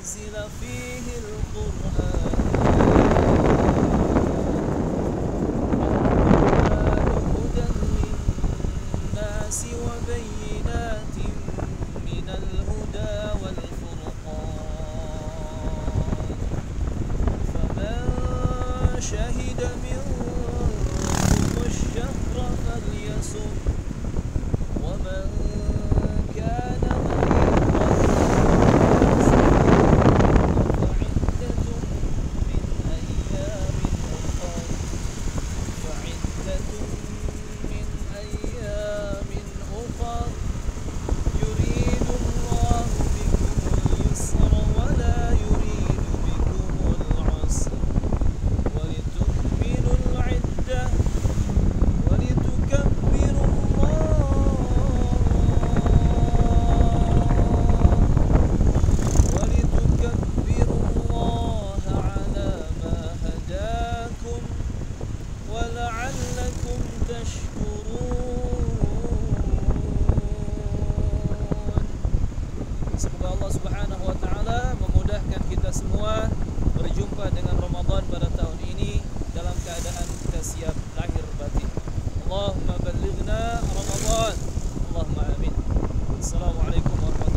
أنزل فيه القرآن هدى للناس وبينات من الهدى والفرقان فمن شهد منكم الشهر فليصم ومن كان ولعلكم تشكرون. Semoga Allah Subhanahu wa taala memudahkan kita semua berjumpa dengan Ramadan pada tahun ini dalam keadaan kita siap lahir batin. Allahumma ballighna Ramadan. Allahumma amin. Assalamualaikum warahmatullahi wabarakatuh.